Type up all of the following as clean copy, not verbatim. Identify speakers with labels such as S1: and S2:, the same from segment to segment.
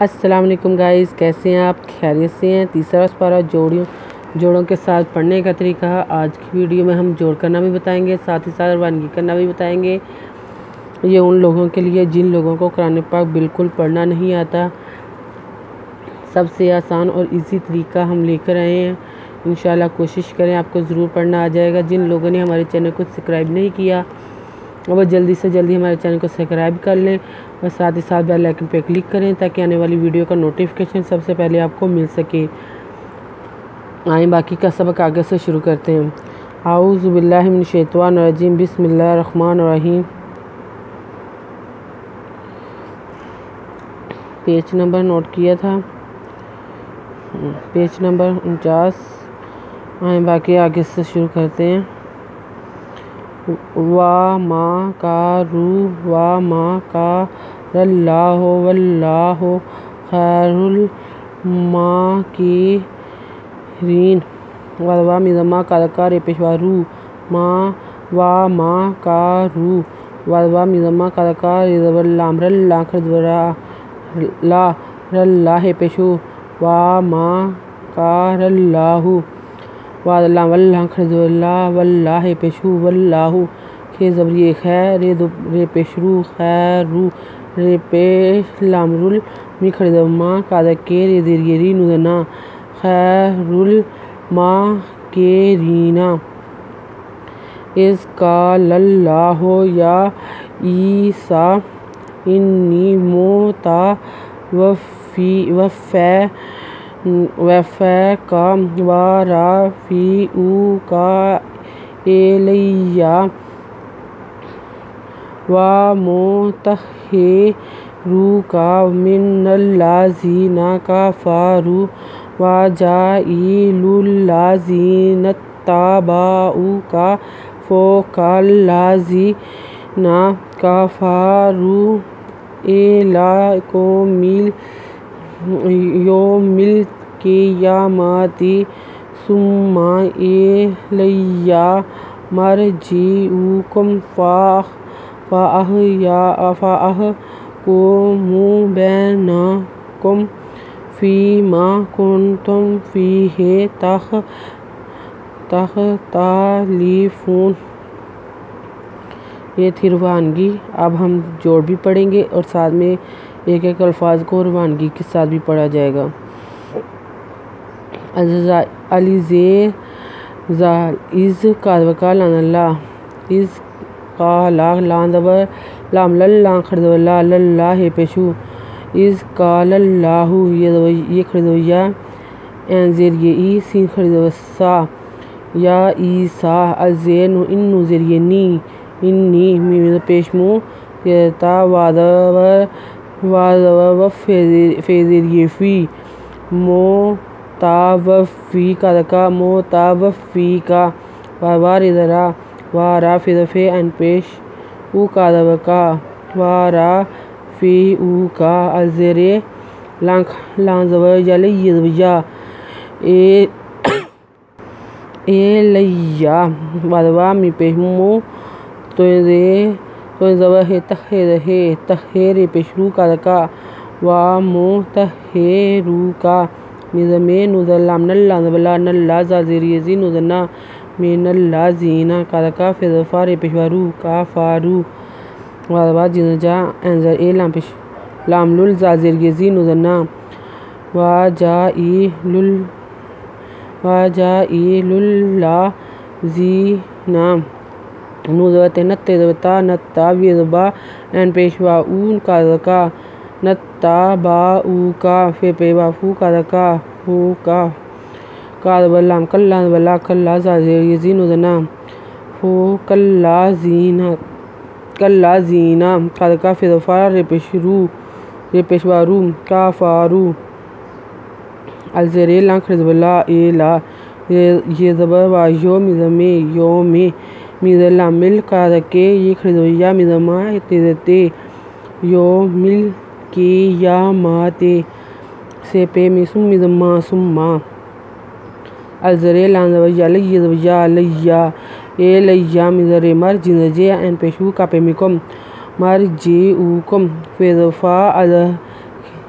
S1: السلام علیکم گائز، کیسے ہیں آپ؟ خیریت سے ہیں؟ تیسرا پارہ جوڑوں کے ساتھ پڑھنے کا طریقہ آج کی ویڈیو میں ہم جوڑ کرنا بھی بتائیں گے، ساتھ ہی ساتھ روانگی کرنا بھی بتائیں گے۔ یہ ان لوگوں کے لیے جن لوگوں کو قرآن پاک بالکل پڑھنا نہیں آتا، سب سے آسان اور ایزی طریقہ ہم لے کر آئے ہیں۔ انشاءاللہ کوشش کریں آپ کو ضرور پڑھنا آ جائے گا۔ جن لوگوں نے ہمارے چینل کو سبسکرائب نہیں کیا وہ جلدی سے جلدی ہمارے چینل کو سبسکرائب کر لیں اور ساتھ ہی ساتھ بیل آئکن پہ کلک کریں تاکہ آنے والی ویڈیو کا نوٹیفیکیشن سب سے پہلے آپ کو مل سکے۔ آئیں باقی کا سبق آگے سے شروع کرتے ہیں۔ اعوذ باللہ من الشیطان الرجیم، بسم اللہ الرحمن الرحیم۔ پیج نمبر نوٹ کیا تھا، پیج نمبر 49۔ آئیں باقی آگے سے شروع کرتے ہیں۔ وَمَا كَارُوا وَمَا كَارَ اللَّهُ وَاللَّهُ خَيْرُ الْمَاكِرِينَ۔ وَمَا مِزَمَا كَارَ پیشوارو ما وَمَا كَارُوا وَمَا مِزَمَا كَارَ لام رَلَّا خَرْدْوَرَا لا رَلَّا پیشو وَمَا كَارَ اللَّهُ واللہ خردولا واللہ پیشو واللہ خے زبری خیر رے پیشرو خیرو رے پیش لامرول می خردو ما کادکے رے زیری نودنا خیرول ما کیرینا۔ اذ قال اللہ یا عیسیٰ انی متوفیک ورافعک الی ومطہرک من الذین کفروا وجاعل الذین اتبعوک فوق الذین کفروا الی یوم القیامۃ ثم الی مرجعکم فاحکم بینکم فیما کنتم فیہ تختلفون۔ یہ تھی روانگی۔ اب ہم جوڑ بھی پڑھیں گے اور ساتھ میں ایک ایک الفاظ کو روانگی کے ساتھ بھی پڑھا جائے گا۔ علی زیر زال از کاذبکا لان اللہ از قالا لان زبر لام للہ خردو لا للہ پیشو از قال اللہ یہ خردو یا این زیر ای سین خردو سا یا عیسیٰ الزیر نو انو زیر نی انی میم پیشمو تا وادور فیزیر فی موتاوفی کا موتاوفی کا واردرا وارا فی ان پیش او کا کا وارا فی او کا الزیر لان زبر یا لیا وادوا می پیشمو تو زبر ہے تہر پیشرو کا ومطہرو کا مزمے نوزر لام نلا زبلا نلا زازیری زی نوزنا من الذین کا فضفا رے پیشوارو کا فارو وادوا جنجا انزر اے لام لل زازیری زی نوزنا وجائل الذین نوزوت نت زبتا نتا ویزبا ان پیشوا اون کا نتا با او کا فی پیوا فو کا ہو کا لام کلا ولا کلا زازیر زی نوزنا فو کلا زینا کا فی ظفار رے پیشوارو کا فارو الزیر لان خرزبلا اے لا یہ زبر وا یوم زمے یوم میزر لام مل کا دکے یہ خرزویا میزما تیزتے یوم مل کی یا ماتے سے پے میسم میزما سما الزر لان زبر یا لیا اے لیا میزر مر جنجے ان پیشو کا پے میکم مرجعکم فی ظفا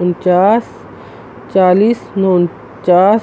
S1: 49, 40, 49।